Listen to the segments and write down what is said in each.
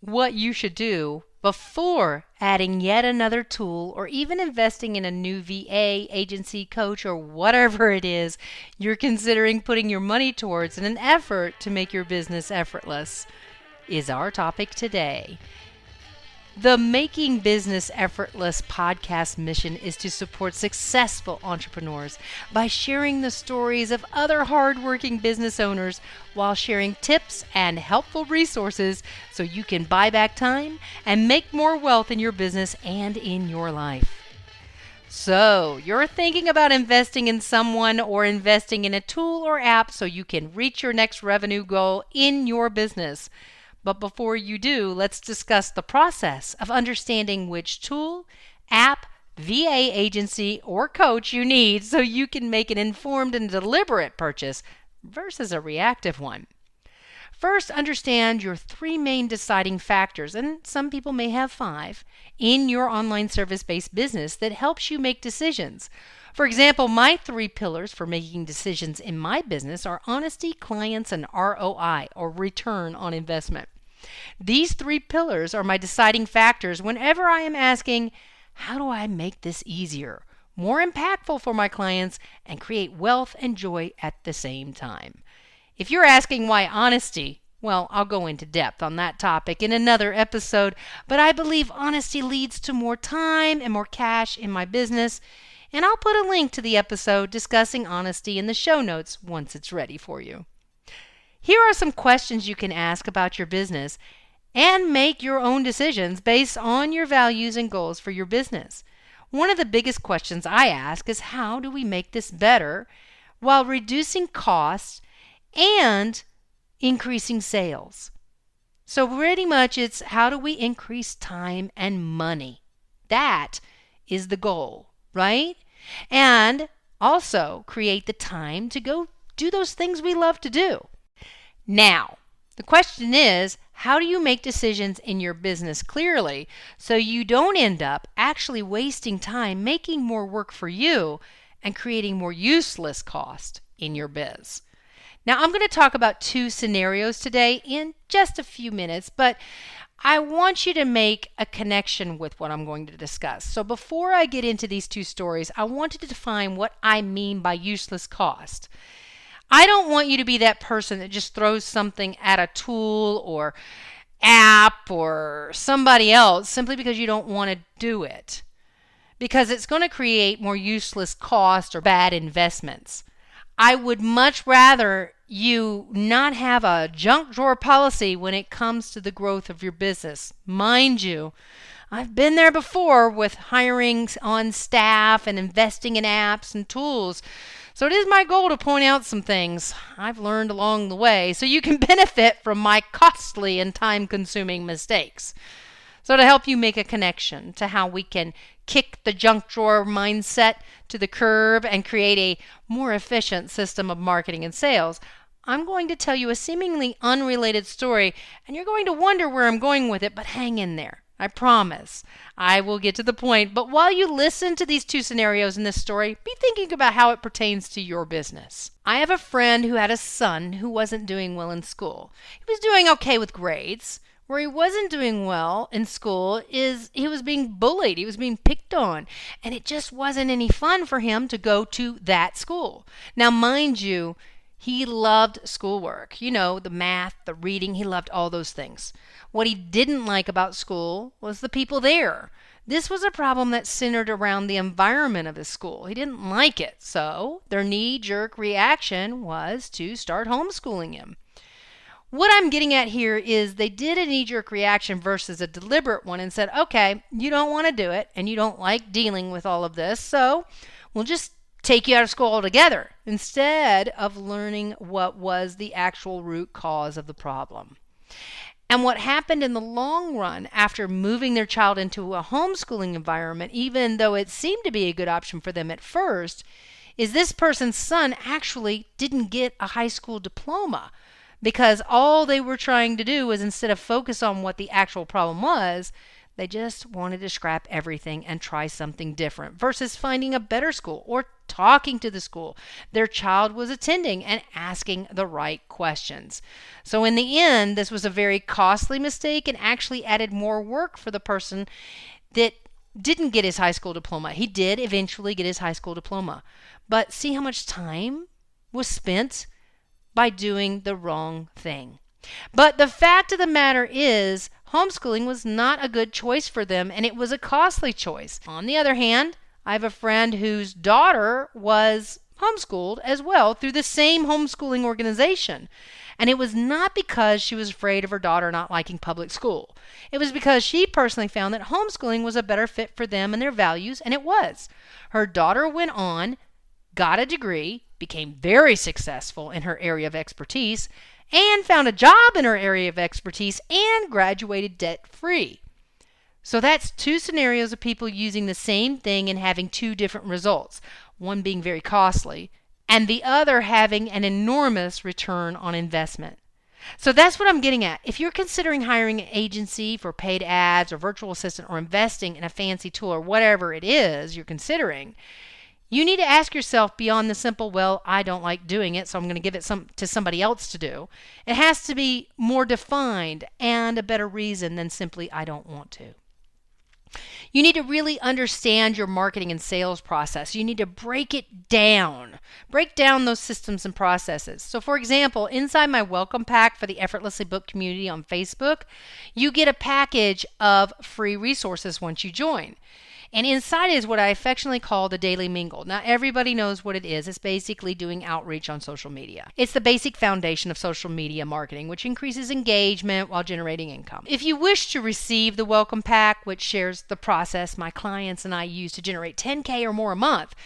what you should do before adding yet another tool or even investing in a new VA, agency, coach, or whatever it is you're considering putting your money towards in an effort to make your business effortless, is our topic today. The Making Business Effortless podcast mission is to support successful entrepreneurs by sharing the stories of other hardworking business owners while sharing tips and helpful resources so you can buy back time and make more wealth in your business and in your life. So, you're thinking about investing in someone or investing in a tool or app so you can reach your next revenue goal in your business. But before you do, let's discuss the process of understanding which tool, app, VA agency, or coach you need so you can make an informed and deliberate purchase versus a reactive one. First, understand your 3 main deciding factors, and some people may have 5, in your online service-based business that helps you make decisions. For example, my 3 pillars for making decisions in my business are honesty, clients, and ROI, or return on investment. These 3 pillars are my deciding factors whenever I am asking, how do I make this easier, more impactful for my clients, and create wealth and joy at the same time? If you're asking why honesty, well, I'll go into depth on that topic in another episode, but I believe honesty leads to more time and more cash in my business. And I'll put a link to the episode discussing honesty in the show notes once it's ready for you. Here are some questions you can ask about your business and make your own decisions based on your values and goals for your business. One of the biggest questions I ask is, how do we make this better while reducing costs and increasing sales? So pretty much it's, how do we increase time and money? That is the goal. Right? And also create the time to go do those things we love to do. Now, the question is, how do you make decisions in your business clearly so you don't end up actually wasting time making more work for you and creating more useless cost in your biz? Now, I'm going to talk about 2 scenarios today in just a few minutes, but I want you to make a connection with what I'm going to discuss. So before I get into these 2 stories, I wanted to define what I mean by useless cost. I don't want you to be that person that just throws something at a tool or app or somebody else simply because you don't want to do it, because it's going to create more useless cost or bad investments. I would much rather you not have a junk drawer policy when it comes to the growth of your business. Mind you, I've been there before with hiring on staff and investing in apps and tools. So it is my goal to point out some things I've learned along the way so you can benefit from my costly and time-consuming mistakes. So to help you make a connection to how we can kick the junk drawer mindset to the curb and create a more efficient system of marketing and sales, I'm going to tell you a seemingly unrelated story, and you're going to wonder where I'm going with it, but hang in there. I promise. I will get to the point. But while you listen to these 2 scenarios in this story, be thinking about how it pertains to your business. I have a friend who had a son who wasn't doing well in school. He was doing okay with grades. Where he wasn't doing well in school is he was being bullied. He was being picked on. And it just wasn't any fun for him to go to that school. Now, mind you, he loved schoolwork. You know, the math, the reading, he loved all those things. What he didn't like about school was the people there. This was a problem that centered around the environment of his school. He didn't like it. So their knee-jerk reaction was to start homeschooling him. What I'm getting at here is they did a knee-jerk reaction versus a deliberate one and said, okay, you don't want to do it and you don't like dealing with all of this, so we'll just take you out of school altogether instead of learning what was the actual root cause of the problem. And what happened in the long run after moving their child into a homeschooling environment, even though it seemed to be a good option for them at first, is this person's son actually didn't get a high school diploma. Because all they were trying to do was, instead of focus on what the actual problem was, They just wanted to scrap everything and try something different versus finding a better school or talking to the school their child was attending and asking the right questions. So in the end, this was a very costly mistake and actually added more work for the person that didn't get his high school diploma. He did eventually get his high school diploma. But see how much time was spent by doing the wrong thing. But the fact of the matter is, homeschooling was not a good choice for them, and it was a costly choice. On the other hand, I have a friend whose daughter was homeschooled as well through the same homeschooling organization. And it was not because she was afraid of her daughter not liking public school. It was because she personally found that homeschooling was a better fit for them and their values, and it was. Her daughter went on, got a degree, became very successful in her area of expertise, and found a job in her area of expertise and graduated debt-free. So that's two scenarios of people using the same thing and having two different results, one being very costly and the other having an enormous return on investment. So that's what I'm getting at. If you're considering hiring an agency for paid ads or virtual assistant or investing in a fancy tool or whatever it is you're considering, you need to ask yourself beyond the simple, well, I don't like doing it, so I'm going to give it to somebody else to do. It has to be more defined and a better reason than simply, I don't want to. You need to really understand your marketing and sales process. You need to break it down. Break down those systems and processes. So for example, inside my welcome pack for the Effortlessly Booked community on Facebook, you get a package of free resources once you join. And inside is what I affectionately call the Daily Mingle. Now, everybody knows what it is. It's basically doing outreach on social media. It's the basic foundation of social media marketing, which increases engagement while generating income. If you wish to receive the Welcome Pack, which shares the process my clients and I use to generate $10K or more a month,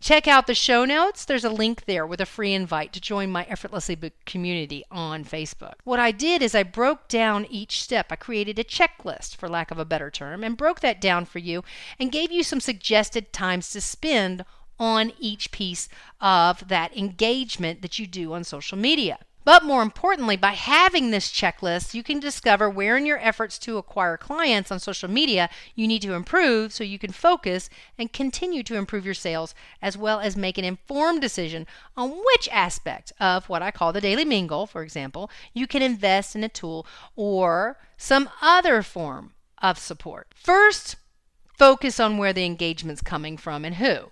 check out the show notes. There's a link there with a free invite to join my Effortlessly Booked community on Facebook. What I did is I broke down each step. I created a checklist, for lack of a better term, and broke that down for you and gave you some suggested times to spend on each piece of that engagement that you do on social media. But more importantly, by having this checklist, you can discover where in your efforts to acquire clients on social media you need to improve so you can focus and continue to improve your sales, as well as make an informed decision on which aspect of what I call the Daily Mingle, for example, you can invest in a tool or some other form of support. First, focus on where the engagement's coming from and who.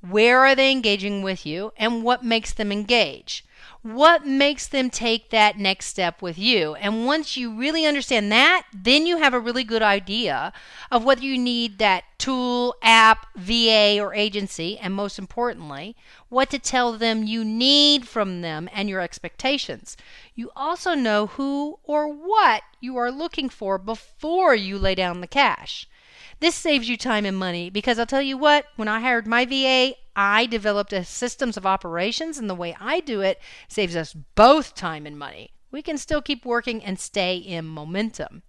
Where are they engaging with you and what makes them engage? What makes them take that next step with you? And once you really understand that, then you have a really good idea of whether you need that tool, app, VA, or agency, and most importantly, what to tell them you need from them and your expectations. You also know who or what you are looking for before you lay down the cash. This saves you time and money because I'll tell you what, when I hired my VA, I developed a systems of operations, and the way I do it saves us both time and money. We can still keep working and stay in momentum.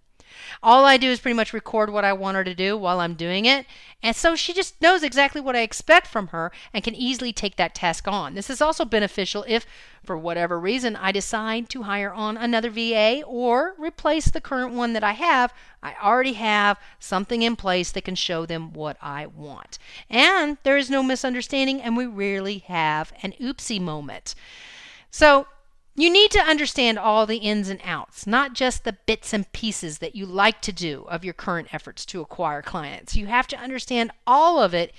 All I do is pretty much record what I want her to do while I'm doing it. And so she just knows exactly what I expect from her and can easily take that task on. This is also beneficial if, for whatever reason, I decide to hire on another VA or replace the current one that I have. I already have something in place that can show them what I want. And there is no misunderstanding, and we rarely have an oopsie moment. So you need to understand all the ins and outs, not just the bits and pieces that you like to do of your current efforts to acquire clients. You have to understand all of it,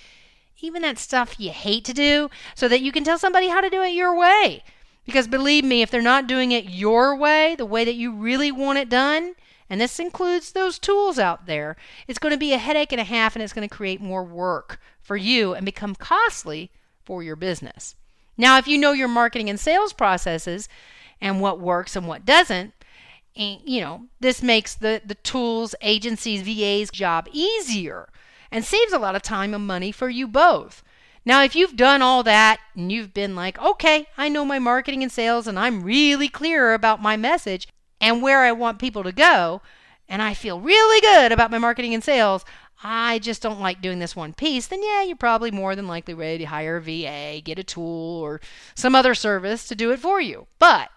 even that stuff you hate to do, so that you can tell somebody how to do it your way. Because believe me, if they're not doing it your way, the way that you really want it done, and this includes those tools out there, it's going to be a headache and a half, and it's going to create more work for you and become costly for your business. Now, if you know your marketing and sales processes and what works and what doesn't, this makes the tools, agencies, VAs job easier and saves a lot of time and money for you both. Now, if you've done all that and you've been like, okay, I know my marketing and sales and I'm really clear about my message and where I want people to go, and I feel really good about my marketing and sales, I just don't like doing this one piece, then yeah, you're probably more than likely ready to hire a VA, get a tool, or some other service to do it for you. But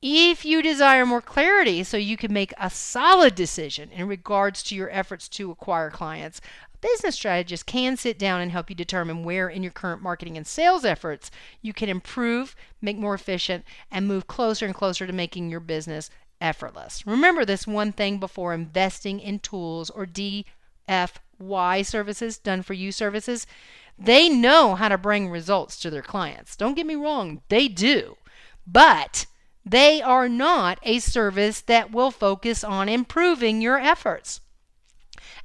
If you desire more clarity so you can make a solid decision in regards to your efforts to acquire clients, a business strategist can sit down and help you determine where in your current marketing and sales efforts you can improve, make more efficient, and move closer and closer to making your business effortless. Remember this one thing before investing in tools or DFY services, done for you services. They know how to bring results to their clients. Don't get me wrong, they do. But they are not a service that will focus on improving your efforts.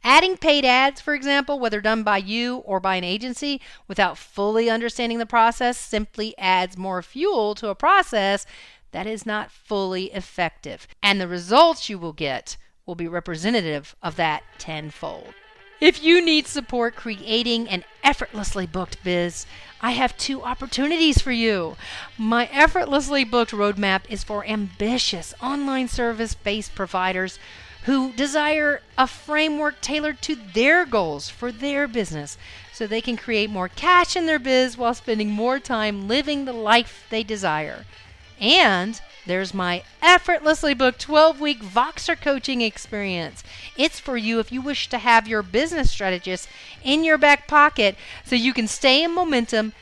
Adding paid ads, for example, whether done by you or by an agency, without fully understanding the process, simply adds more fuel to a process that is not fully effective. And the results you will get will be representative of that tenfold. If you need support creating an effortlessly booked biz, I have 2 opportunities for you. My Effortlessly Booked Roadmap is for ambitious online service-based providers who desire a framework tailored to their goals for their business so they can create more cash in their biz while spending more time living the life they desire. And there's my Effortlessly Booked 12-week Voxer coaching experience. It's for you if you wish to have your business strategist in your back pocket so you can stay in momentum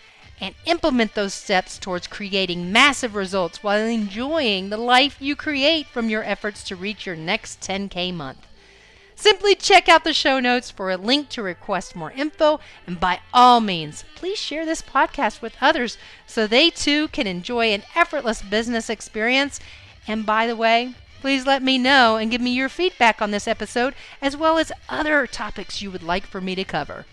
and implement those steps towards creating massive results while enjoying the life you create from your efforts to reach your next 10K month. Simply check out the show notes for a link to request more info, and by all means, please share this podcast with others so they too can enjoy an effortless business experience. And by the way, please let me know and give me your feedback on this episode as well as other topics you would like for me to cover.